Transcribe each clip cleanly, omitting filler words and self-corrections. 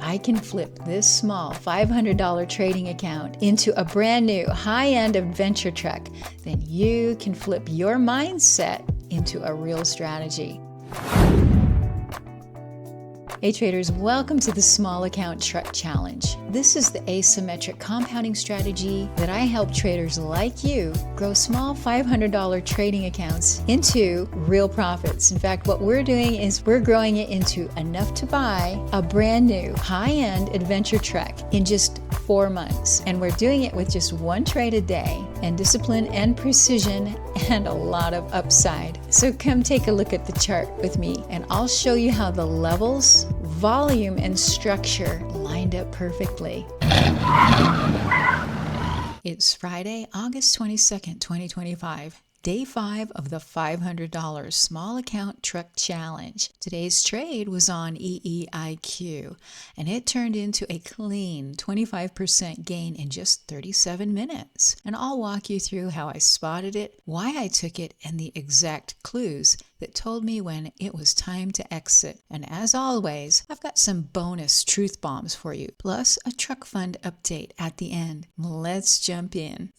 I can flip this small $500 trading account into a brand new high-end adventure truck, then you can flip your mindset into a real strategy. Hey traders, welcome to the Small Account Truck Challenge. This is the asymmetric compounding strategy that I help traders like you grow small $500 trading accounts into real profits. In fact, what we're doing is we're growing it into enough to buy a brand new high-end adventure truck in just 4 months. And we're doing it with just one trade a day and discipline and precision and a lot of upside. So come take a look at the chart with me and I'll show you how the levels, volume, and structure lined up perfectly. It's Friday, August 22nd, 2025. Day 5 of the $500 Small Account Truck Challenge. Today's trade was on EEIQ, and it turned into a clean 25% gain in just 37 minutes. And I'll walk you through how I spotted it, why I took it, and the exact clues that told me when it was time to exit. And as always, I've got some bonus truth bombs for you, plus a truck fund update at the end. Let's jump in.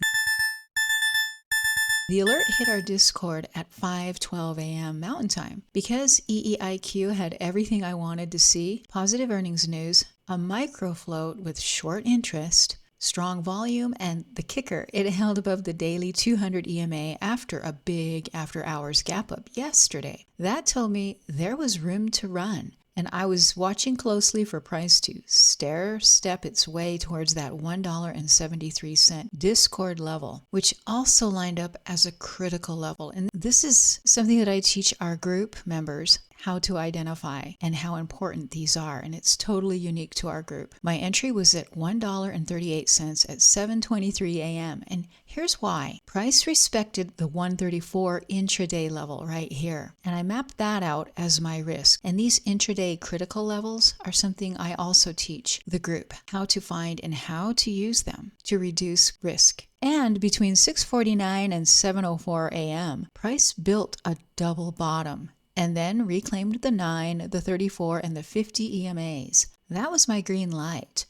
The alert hit our Discord at 5:12 a.m. Mountain Time. Because EEIQ had everything I wanted to see, positive earnings news, a micro float with short interest, strong volume, and the kicker, it held above the daily 200 EMA after a big after-hours gap up yesterday. That told me there was room to run. And I was watching closely for price to stair-step its way towards that $1.73 Discord level, which also lined up as a critical level. And this is something that I teach our group members how to identify and how important these are, and it's totally unique to our group. My entry was at $1.38 at 7:23 a.m., and here's why. Price respected the 134 intraday level right here, and I mapped that out as my risk. And these intraday critical levels are something I also teach the group how to find and how to use them to reduce risk. And between 6:49 and 7:04 a.m., price built a double bottom and then reclaimed the 9, the 34, and the 50 EMAs. That was my green light.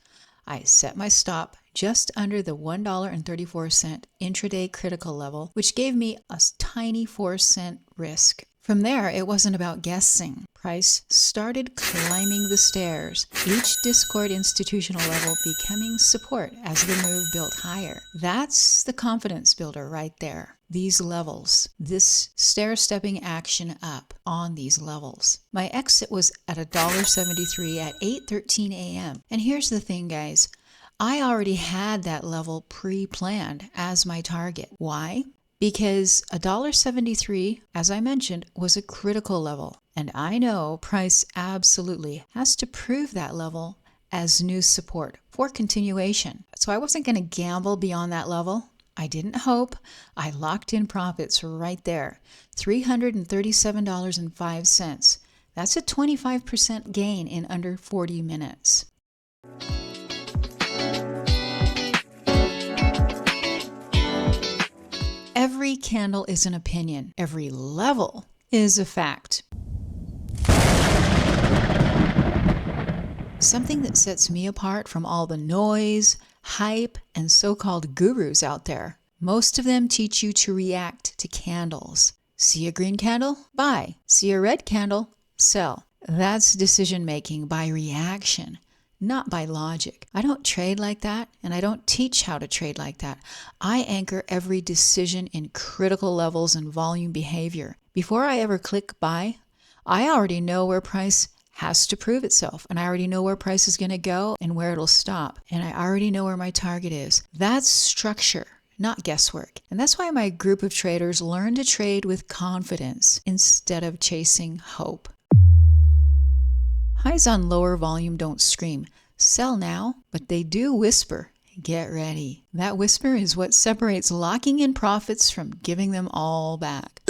I set my stop just under the $1.34 intraday critical level, which gave me a tiny 4-cent risk. From there, it wasn't about guessing. Price started climbing the stairs, each Discord institutional level becoming support as the move built higher. That's the confidence builder right there. These levels, this stair-stepping action up on these levels. My exit was at $1.73 at 8:13 a.m. And here's the thing, guys. I already had that level pre-planned as my target. Why? Because $1.73, as I mentioned, was a critical level. And I know price absolutely has to prove that level as new support for continuation. So I wasn't going to gamble beyond that level. I didn't hope. I locked in profits right there. $337.05. That's a 25% gain in under 40 minutes. Every candle is an opinion. Every level is a fact. Something that sets me apart from all the noise, hype, and so-called gurus out there. Most of them teach you to react to candles. See a green candle? Buy. See a red candle? Sell. That's decision-making by reaction, not by logic. I don't trade like that, and I don't teach how to trade like that. I anchor every decision in critical levels and volume behavior. Before I ever click buy, I already know where price has to prove itself, and I already know where price is going to go and where it'll stop, and I already know where my target is. That's structure, not guesswork. And that's why my group of traders learn to trade with confidence instead of chasing hope. Highs on lower volume don't scream, sell now, but they do whisper, get ready. That whisper is what separates locking in profits from giving them all back.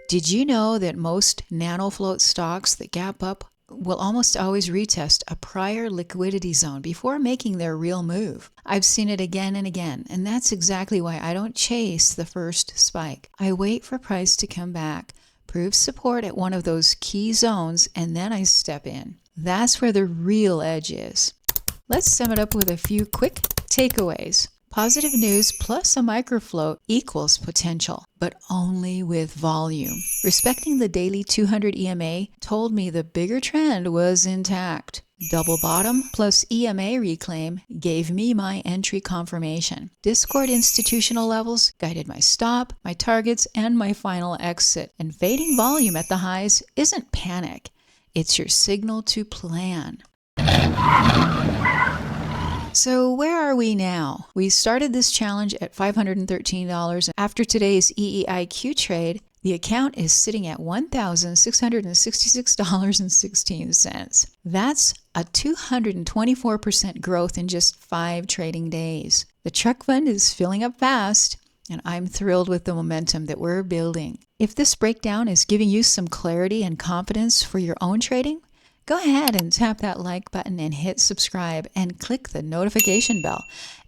Did you know that most nano float stocks that gap up will almost always retest a prior liquidity zone before making their real move? I've seen it again and again, and that's exactly why I don't chase the first spike. I wait for price to come back, prove support at one of those key zones, and then I step in. That's where the real edge is. Let's sum it up with a few quick takeaways. Positive news plus a microfloat equals potential, but only with volume. Respecting the daily 200 EMA told me the bigger trend was intact. Double bottom plus EMA reclaim gave me my entry confirmation. Discord institutional levels guided my stop, my targets, and my final exit. And fading volume at the highs isn't panic. It's your signal to plan. So where are we now? We started this challenge at $513. After today's EEIQ trade, the account is sitting at $1,666.16. That's a 224% growth in just 5 trading days. The truck fund is filling up fast, and I'm thrilled with the momentum that we're building. If this breakdown is giving you some clarity and confidence for your own trading, go ahead and tap that like button and hit subscribe and click the notification bell.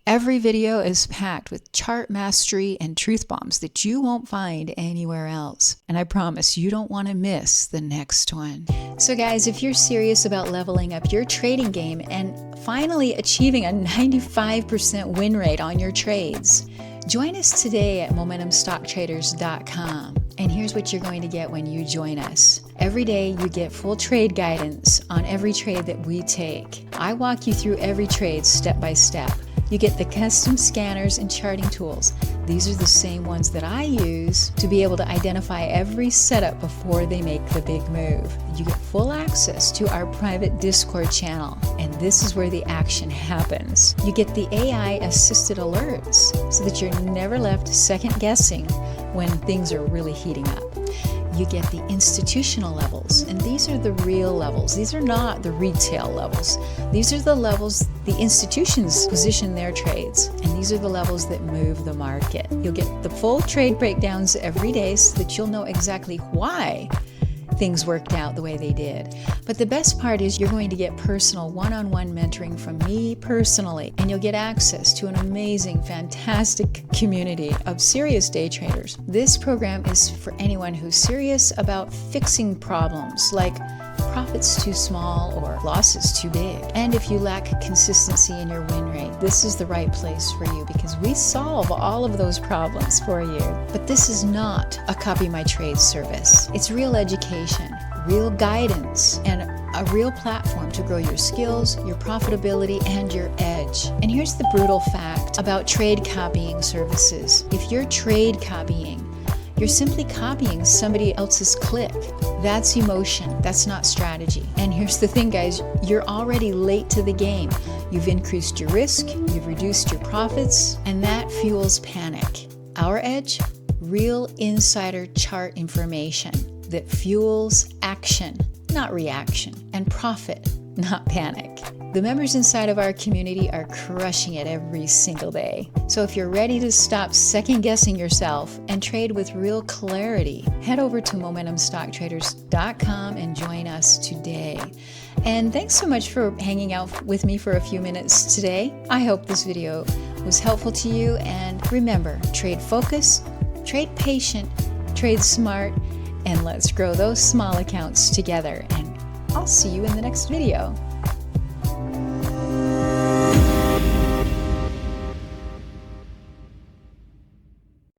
Every video is packed with chart mastery and truth bombs that you won't find anywhere else. And I promise you don't want to miss the next one. So guys, if you're serious about leveling up your trading game and finally achieving a 95% win rate on your trades, join us today at MomentumStockTraders.com. And here's what you're going to get when you join us. Every day you get full trade guidance on every trade that we take. I walk you through every trade step by step. You get the custom scanners and charting tools. These are the same ones that I use to be able to identify every setup before they make the big move. You get full access to our private Discord channel, and this is where the action happens. You get the AI-assisted alerts so that you're never left second guessing when things are really heating up. You get the institutional levels, and these are the real levels. These are not the retail levels. These are the levels the institutions position their trades, and these are the levels that move the market. You'll get the full trade breakdowns every day so that you'll know exactly why things worked out the way they did. But the best part is you're going to get personal one-on-one mentoring from me personally, and you'll get access to an amazing, fantastic community of serious day traders. This program is for anyone who's serious about fixing problems like profits too small or losses too big. And if you lack consistency in your win rate, this is the right place for you because we solve all of those problems for you. But this is not a copy my trade service. It's real education, real guidance, and a real platform to grow your skills, your profitability, and your edge. And here's the brutal fact about trade copying services. If you're trade copying, you're simply copying somebody else's click. That's emotion. That's not strategy. And here's the thing, guys. You're already late to the game. You've increased your risk, you've reduced your profits, and that fuels panic. Our edge? Real insider chart information that fuels action, not reaction, and profit, not panic. The members inside of our community are crushing it every single day. So if you're ready to stop second-guessing yourself and trade with real clarity, head over to MomentumStockTraders.com and join us today. And thanks so much for hanging out with me for a few minutes today. I hope this video was helpful to you. And remember, trade focused, trade patient, trade smart, and let's grow those small accounts together. And I'll see you in the next video.